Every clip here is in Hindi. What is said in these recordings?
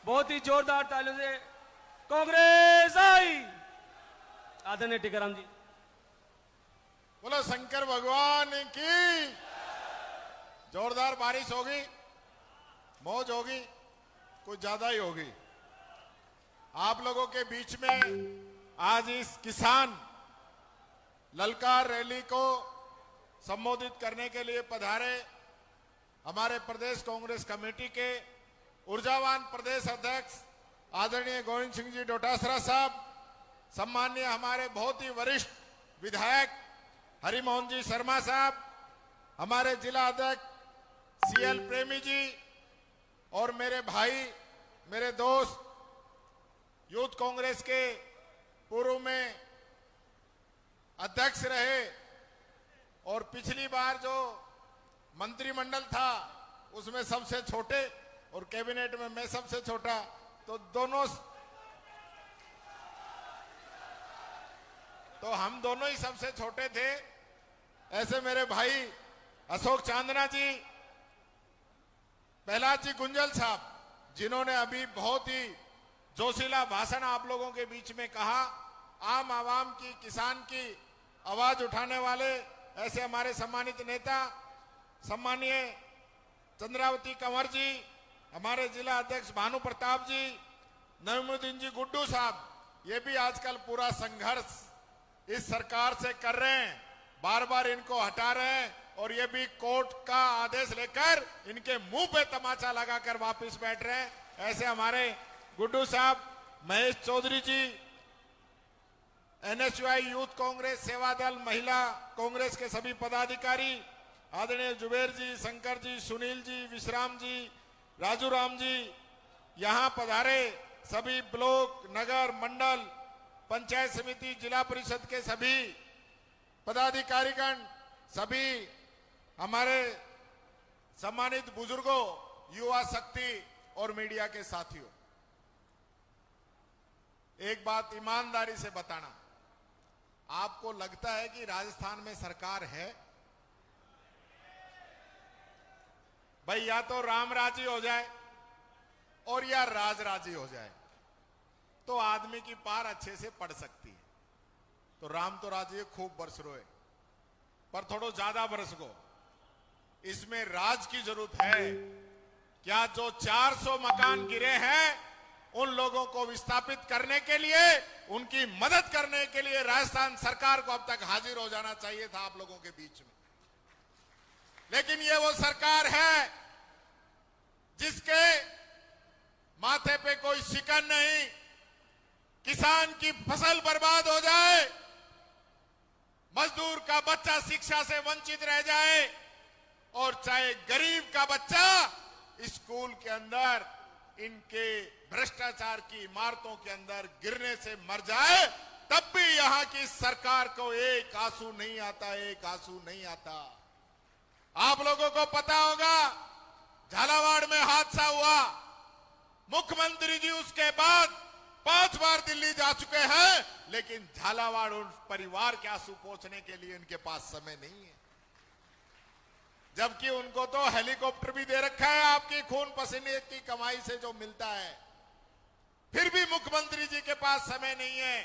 बहुत ही जोरदार तालियों से कांग्रेस आई। आदरणीय टीकाराम जी। बोलो शंकर भगवान की। जोरदार बारिश होगी, मौज होगी, कुछ ज्यादा ही होगी। आप लोगों के बीच में आज इस किसान ललकार रैली को संबोधित करने के लिए पधारे हमारे प्रदेश कांग्रेस कमेटी के ऊर्जावान प्रदेश अध्यक्ष आदरणीय गोविंद सिंह जी डोटासरा साहब, सम्माननीय हमारे बहुत ही वरिष्ठ विधायक हरिमोहन जी शर्मा साहब, हमारे जिला अध्यक्ष सीएल प्रेमी जी और मेरे भाई, मेरे दोस्त, यूथ कांग्रेस के पूर्व में अध्यक्ष रहे और पिछली बार जो मंत्रिमंडल था उसमें सबसे छोटे और कैबिनेट में मैं सबसे छोटा, तो हम दोनों ही सबसे छोटे थे। ऐसे मेरे भाई अशोक चांदना जी, प्रहलाद जी गुंजल साहब, जिन्होंने अभी बहुत ही जोशीला भाषण आप लोगों के बीच में कहा, आम आवाम की, किसान की आवाज उठाने वाले ऐसे हमारे सम्मानित नेता सम्मानीय चंद्रावती कंवर जी, हमारे जिला अध्यक्ष भानु प्रताप जी, नईमुद्दीन जी गुड्डू साहब, ये भी आजकल पूरा संघर्ष इस सरकार से कर रहे हैं, बार बार इनको हटा रहे हैं और ये भी कोर्ट का आदेश लेकर इनके मुंह पे तमाचा लगाकर वापस बैठ रहे हैं। ऐसे हमारे गुड्डू साहब, महेश चौधरी जी, एनएसयूआई यूथ कांग्रेस, सेवा दल, महिला कांग्रेस के सभी पदाधिकारी, आदरणीय जुबेर जी, शंकर जी, सुनील जी, विश्राम जी, राजू राम जी, यहां पधारे सभी ब्लॉक, नगर, मंडल, पंचायत समिति, जिला परिषद के सभी पदाधिकारीगण, सभी हमारे सम्मानित बुजुर्गों, युवा शक्ति और मीडिया के साथियों, एक बात ईमानदारी से बताना, आपको लगता है कि राजस्थान में सरकार है? भाई या तो राम राजी हो जाए और या राज राजी हो जाए तो आदमी की पार अच्छे से पड़ सकती है। तो राम तो राजी खूब बरस रोए, पर थोड़ा ज्यादा बरस गो। इसमें राज की जरूरत है। क्या जो 400 मकान गिरे हैं उन लोगों को विस्थापित करने के लिए, उनकी मदद करने के लिए राजस्थान सरकार को अब तक हाजिर हो जाना चाहिए था आप लोगों के बीच में। लेकिन ये वो सरकार है जिसके माथे पे कोई शिकन नहीं, किसान की फसल बर्बाद हो जाए, मजदूर का बच्चा शिक्षा से वंचित रह जाए और चाहे गरीब का बच्चा स्कूल के अंदर इनके भ्रष्टाचार की इमारतों के अंदर गिरने से मर जाए, तब भी यहां की सरकार को एक आंसू नहीं आता, एक आंसू नहीं आता। आप लोगों को पता होगा झालावाड़ में हादसा हुआ, मुख्यमंत्री जी उसके बाद 5 बार दिल्ली जा चुके हैं, लेकिन झालावाड़ उन परिवार के आंसू पोंछने के लिए उनके पास समय नहीं है। जबकि उनको तो हेलीकॉप्टर भी दे रखा है आपकी खून पसीने की कमाई से जो मिलता है, फिर भी मुख्यमंत्री जी के पास समय नहीं है।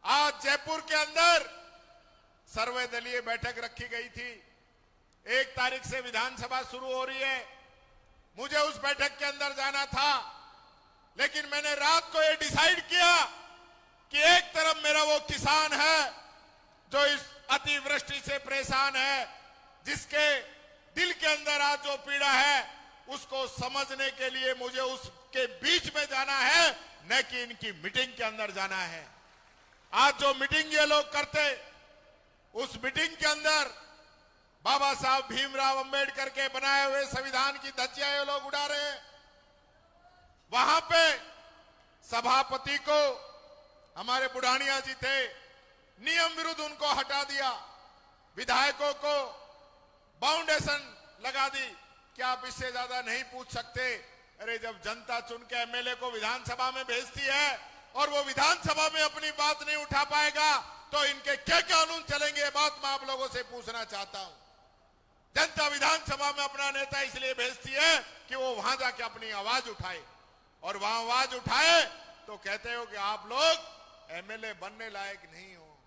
आज जयपुर के अंदर सर्वदलीय बैठक रखी गई थी, 1 तारीख से विधानसभा शुरू हो रही है। मुझे उस बैठक के अंदर जाना था, लेकिन मैंने रात को यह डिसाइड किया कि एक तरफ मेरा वो किसान है जो इस अतिवृष्टि से परेशान है, जिसके दिल के अंदर आज जो पीड़ा है उसको समझने के लिए मुझे उसके बीच में जाना है, न कि इनकी मीटिंग के अंदर जाना है। आज जो मीटिंग ये लोग करते, उस मीटिंग के अंदर बाबा साहब भीमराव अंबेडकर के बनाए हुए संविधान की धज्जियां ये लोग उड़ा रहे हैं। वहां पे सभापति को, हमारे बुढ़ानिया जी थे, नियम विरुद्ध उनको हटा दिया, विधायकों को बाउंडेशन लगा दी कि आप इससे ज्यादा नहीं पूछ सकते। अरे जब जनता चुन के एमएलए को विधानसभा में भेजती है और वो विधानसभा में अपनी बात नहीं उठा पाएगा तो इनके क्या कानून चलेंगे, ये बात मैं आप लोगों से पूछना चाहता हूं। जनता विधानसभा में अपना नेता इसलिए भेजती है कि वो वहां जाके अपनी आवाज उठाए। और वहां आवाज उठाए तो कहते हो कि आप लोग एमएलए बनने लायक नहीं हो,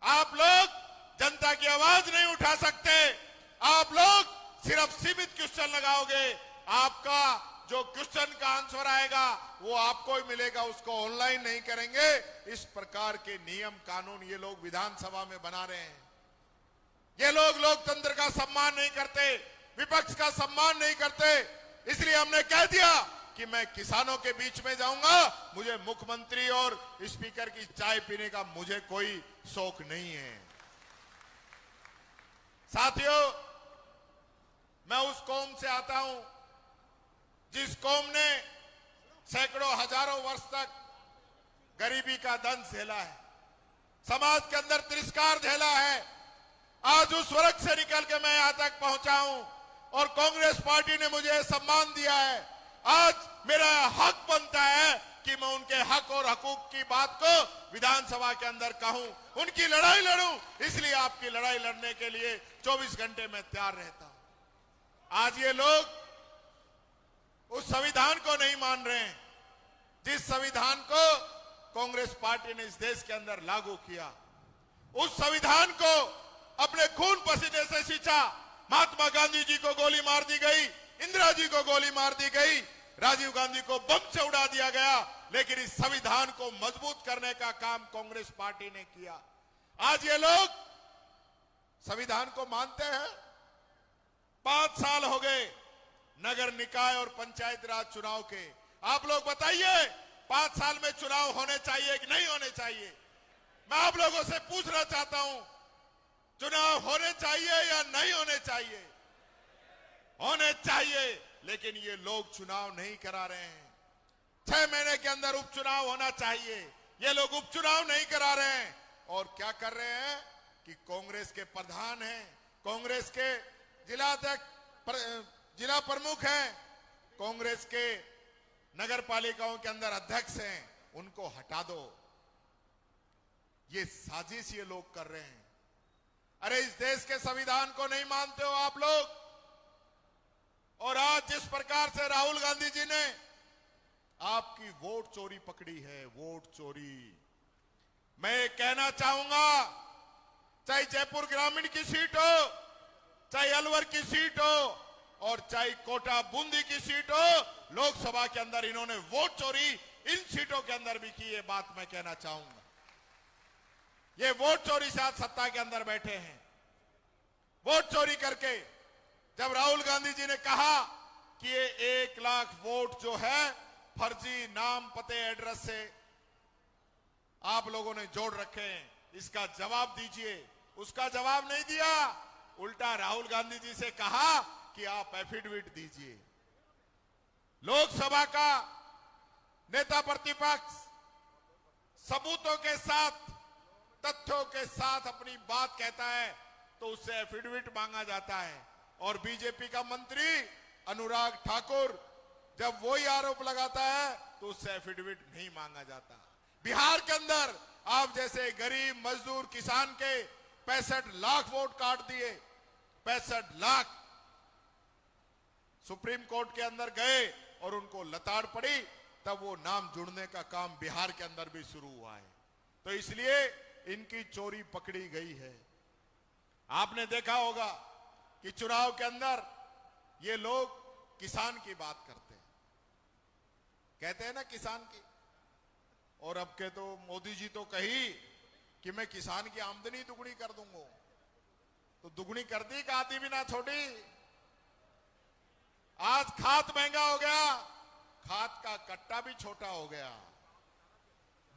आप लोग जनता की आवाज नहीं उठा सकते, आप लोग सिर्फ सीमित क्वेश्चन लगाओगे, आपका जो क्वेश्चन का आंसर आएगा वो आपको ही मिलेगा, उसको ऑनलाइन नहीं करेंगे। इस प्रकार के नियम कानून ये लोग विधानसभा में बना रहे हैं। ये लोग लोकतंत्र का सम्मान नहीं करते, विपक्ष का सम्मान नहीं करते। इसलिए हमने कह दिया कि मैं किसानों के बीच में जाऊंगा, मुझे मुख्यमंत्री और स्पीकर की चाय पीने का मुझे कोई शौक नहीं है। साथियों, मैं उस कौम से आता हूं जिस कौम ने सैकड़ों हजारों वर्ष तक गरीबी का दंश झेला है, समाज के अंदर तिरस्कार झेला है। आज उस वर्ग से निकल के मैं यहां तक पहुंचा हूं और कांग्रेस पार्टी ने मुझे सम्मान दिया है। आज मेरा हक बनता है कि मैं उनके हक और हकूक की बात को विधानसभा के अंदर कहूं, उनकी लड़ाई लड़ूं। इसलिए आपकी लड़ाई लड़ने के लिए 24 घंटे में तैयार रहता हूं। आज ये लोग उस संविधान को नहीं मान रहे हैं जिस संविधान को कांग्रेस पार्टी ने इस देश के अंदर लागू किया। उस संविधान को अपने खून पसीने से सींचा। महात्मा गांधी जी को गोली मार दी गई, इंदिरा जी को गोली मार दी गई, राजीव गांधी को बम से उड़ा दिया गया, लेकिन इस संविधान को मजबूत करने का काम कांग्रेस पार्टी ने किया। आज ये लोग संविधान को मानते हैं। 5 साल हो गए नगर निकाय और पंचायत राज चुनाव के। आप लोग बताइए 5 साल में चुनाव होने चाहिए कि नहीं होने चाहिए? मैं आप लोगों से पूछना चाहता हूं, चुनाव होने चाहिए या नहीं होने चाहिए? होने चाहिए, लेकिन ये लोग चुनाव नहीं करा रहे हैं। 6 महीने के अंदर उपचुनाव होना चाहिए, ये लोग उपचुनाव नहीं करा रहे हैं। और क्या कर रहे हैं कि कांग्रेस के प्रधान हैं, कांग्रेस के जिला प्रमुख हैं, कांग्रेस के नगर पालिकाओं के अंदर अध्यक्ष हैं, उनको हटा दो। ये साजिश ये लोग कर रहे हैं। अरे इस देश के संविधान को नहीं मानते हो आप लोग। और आज जिस प्रकार से राहुल गांधी जी ने आपकी वोट चोरी पकड़ी है, वोट चोरी, मैं कहना चाहूंगा, चाहे जयपुर ग्रामीण की सीट हो, चाहे अलवर की सीट हो और चाहे कोटा बूंदी की सीट हो, लोकसभा के अंदर इन्होंने वोट चोरी इन सीटों के अंदर भी की। ये बात मैं कहना चाहूंगा। ये वोट चोरी से आज सत्ता के अंदर बैठे हैं। वोट चोरी करके जब राहुल गांधी जी ने कहा कि ये 1 लाख वोट जो है फर्जी नाम, पते, एड्रेस से आप लोगों ने जोड़ रखे हैं, इसका जवाब दीजिए। उसका जवाब नहीं दिया, उल्टा राहुल गांधी जी से कहा कि आप एफिडेविट दीजिए। लोकसभा का नेता प्रतिपक्ष सबूतों के साथ, तथ्यों के साथ अपनी बात कहता है तो उससे एफिडेविट मांगा जाता है। और बीजेपी का मंत्री अनुराग ठाकुर जब वही आरोप लगाता है तो उससे एफिडेविट नहीं मांगा जाता। बिहार के अंदर आप जैसे गरीब मजदूर किसान के 65 लाख वोट काट दिए। 65 लाख सुप्रीम कोर्ट के अंदर गए और उनको लताड़ पड़ी, तब वो नाम जुड़ने का काम बिहार के अंदर भी शुरू हुआ है। तो इसलिए इनकी चोरी पकड़ी गई है। आपने देखा होगा कि चुनाव के अंदर ये लोग किसान की बात करते हैं, कहते हैं ना किसान की। और अब के तो मोदी जी तो कही कि मैं किसान की आमदनी दुगनी कर दूंगा, तो दुगनी कर दी कि आधी भी ना छोड़ी। आज खाद महंगा हो गया, खाद का कट्टा भी छोटा हो गया,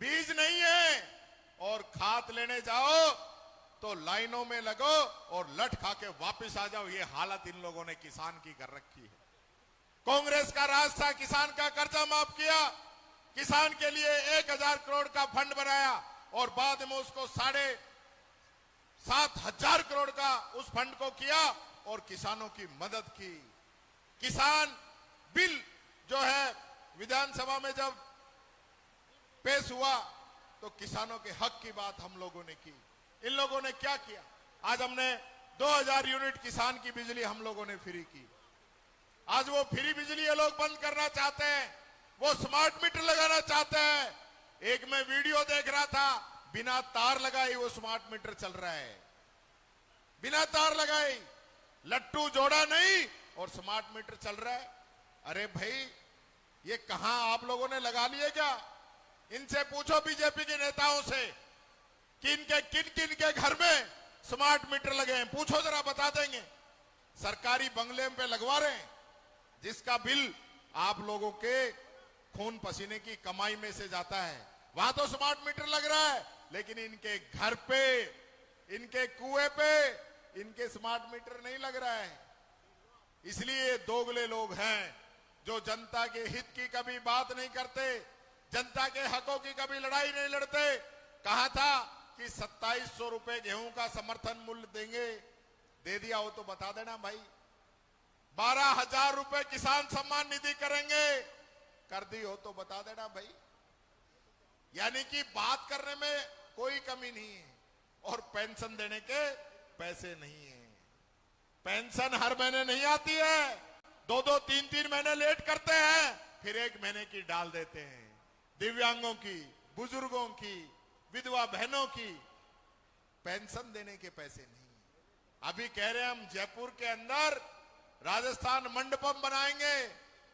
बीज नहीं है, और खाद लेने जाओ तो लाइनों में लगो और लट खा के वापिस आ जाओ। ये हालत इन लोगों ने किसान की कर रखी है। कांग्रेस का राज था, किसान का कर्जा माफ किया, किसान के लिए 1000 करोड़ का फंड बनाया और बाद में उसको 7,500 करोड़ का उस फंड को किया और किसानों की मदद की। किसान बिल जो है विधानसभा में जब पेश हुआ तो किसानों के हक की बात हम लोगों ने की। इन लोगों ने क्या किया? आज हमने 2000 यूनिट किसान की बिजली हम लोगों ने फ्री की। आज वो फ्री बिजली ये लोग बंद करना चाहते हैं। वो स्मार्ट मीटर लगाना चाहते हैं। एक मैं वीडियो देख रहा था, बिना तार लगाए वो स्मार्ट मीटर चल रहा है, बिना तार लगाए, लट्टू जोड़ा नहीं और स्मार्ट मीटर चल रहा है। अरे भाई, ये कहां आप लोगों ने लगा लिए क्या? इनसे पूछो बीजेपी के नेताओं से कि इनके किन किन के घर में स्मार्ट मीटर लगे हैं, पूछो जरा, बता देंगे। सरकारी बंगले पे लगवा रहे हैं, जिसका बिल आप लोगों के खून पसीने की कमाई में से जाता है। वहां तो स्मार्ट मीटर लग रहा है, लेकिन इनके घर पे, इनके कुएं पे इनके स्मार्ट मीटर नहीं लग रहा है। इसलिए दोगले लोग हैं जो जनता के हित की कभी बात नहीं करते, जनता के हकों की कभी लड़ाई नहीं लड़ते। कहा था कि 2700 रुपए गेहूं का समर्थन मूल्य देंगे, दे दिया हो तो बता देना भाई। 12,000 रुपए किसान सम्मान निधि करेंगे, कर दी हो तो बता देना भाई। यानी कि बात करने में कोई कमी नहीं है। और पेंशन देने के पैसे नहीं है, पेंशन हर महीने नहीं आती है, 2-2, 3-3 महीने लेट करते हैं, फिर 1 महीने की डाल देते हैं। दिव्यांगों की, बुजुर्गों की, विधवा बहनों की पेंशन देने के पैसे नहीं। अभी कह रहे हैं हम जयपुर के अंदर राजस्थान मंडपम बनाएंगे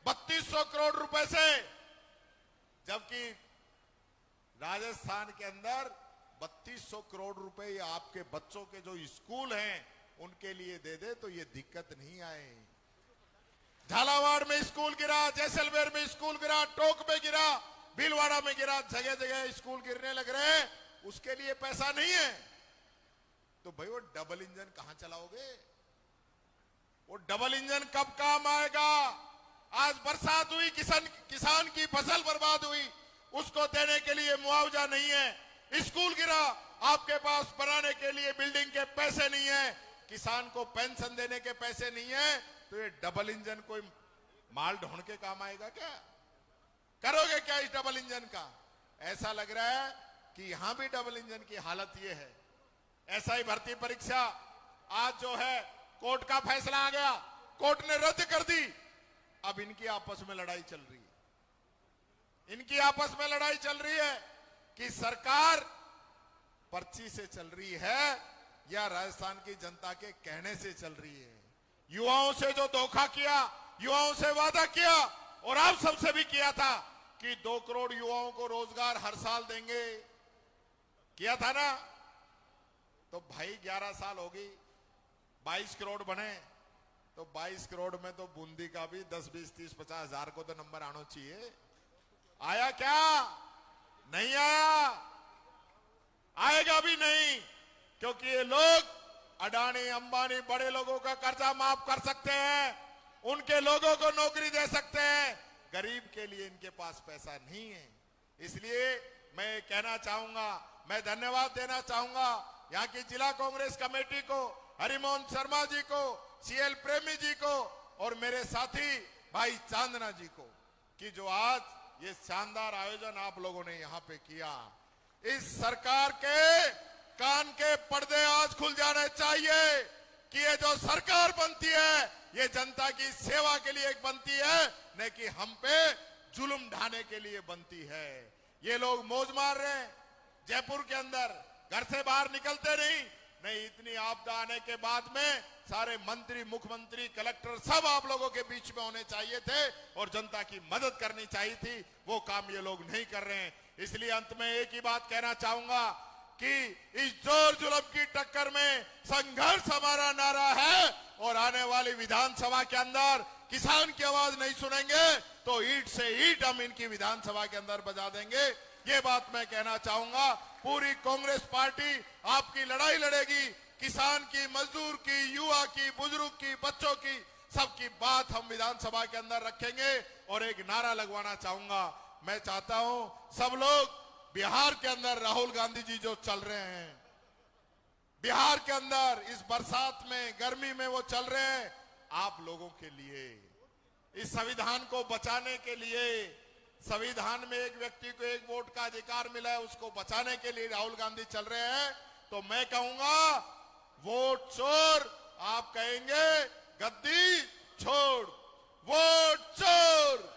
3200 करोड़ रुपए से, जबकि राजस्थान के अंदर 3200 करोड़ रुपए आपके बच्चों के जो स्कूल हैं उनके लिए दे दे तो ये दिक्कत नहीं आए। झालावाड़ में स्कूल गिरा, जैसलमेर में स्कूल गिरा, टोंक में गिरा, भीलवाड़ा में गिरा, जगह जगह स्कूल गिरने लग रहे हैं, उसके लिए पैसा नहीं है। तो भाई वो डबल इंजन कहां चलाओगे? वो डबल इंजन कब काम आएगा? आज बरसात हुई, किसान की फसल बर्बाद हुई, उसको देने के लिए मुआवजा नहीं है। स्कूल गिरा, आपके पास बनाने के लिए बिल्डिंग के पैसे नहीं है, किसान को पेंशन देने के पैसे नहीं है, तो ये डबल इंजन कोई माल ढोने के काम आएगा क्या? करोगे क्या इस डबल इंजन का? ऐसा लग रहा है कि यहां भी डबल इंजन की हालत ये है। ऐसा ही भर्ती परीक्षा आज जो है कोर्ट का फैसला आ गया, कोर्ट ने रद्द कर दी। अब इनकी आपस में लड़ाई चल रही है, इनकी आपस में लड़ाई चल रही है कि सरकार पर्ची से चल रही है या राजस्थान की जनता के कहने से चल रही है। युवाओं से जो धोखा किया, युवाओं से वादा किया और आप सबसे भी किया था कि 2 करोड़ युवाओं को रोजगार हर साल देंगे, किया था ना? तो भाई 11 साल हो गई, 22 करोड़ बने, तो 22 करोड़ में तो बूंदी का भी 10, 20, 30, 50 हजार को तो नंबर आना चाहिए। आया क्या? नहीं आया, आएगा भी नहीं, क्योंकि ये लोग अडानी अंबानी बड़े लोगों का कर्जा माफ कर सकते हैं, उनके लोगों को नौकरी दे सकते हैं, गरीब के लिए इनके पास पैसा नहीं है। इसलिए मैं कहना चाहूंगा, मैं धन्यवाद देना चाहूंगा यहाँ की जिला कांग्रेस कमेटी को, हरिमोहन शर्मा जी को, सीएल प्रेमी जी को और मेरे साथी भाई चांदना जी को, कि जो आज ये शानदार आयोजन आप लोगों ने यहाँ पे किया। इस सरकार के कान के पर्दे आज खुल जाने चाहिए कि ये जो सरकार बनती है ये जनता की सेवा के लिए बनती है, न कि हम पे जुल्म ढाने के लिए बनती है। ये लोग मौज मार रहे हैं जयपुर के अंदर, घर से बाहर निकलते नहीं, इतनी आपदा आने के बाद में सारे मंत्री, मुख्यमंत्री, कलेक्टर सब आप लोगों के बीच में होने चाहिए थे और जनता की मदद करनी चाहिए थी, वो काम ये लोग नहीं कर रहे हैं। इसलिए अंत में एक ही बात कहना चाहूंगा कि इस जोर जुल्म की टक्कर में संघर्ष हमारा नारा है और आने वाली विधानसभा के अंदर किसान की आवाज नहीं सुनेंगे तो ईंट से ईंट हम इनकी विधानसभा के अंदर बजा देंगे। ये बात मैं कहना चाहूंगा। पूरी कांग्रेस पार्टी आपकी लड़ाई लड़ेगी, किसान की, मजदूर की, युवा की, बुजुर्ग की, बच्चों की, सबकी बात हम विधानसभा के अंदर रखेंगे। और एक नारा लगवाना चाहूंगा, मैं चाहता हूं सब लोग बिहार के अंदर राहुल गांधी जी जो चल रहे हैं, बिहार के अंदर इस बरसात में, गर्मी में वो चल रहे हैं, आप लोगों के लिए, इस संविधान को बचाने के लिए, संविधान में एक व्यक्ति को 1 वोट का अधिकार मिला है, उसको बचाने के लिए राहुल गांधी चल रहे हैं। तो मैं कहूंगा वोट चोर, आप कहेंगे गद्दी छोड़, वोट चोर।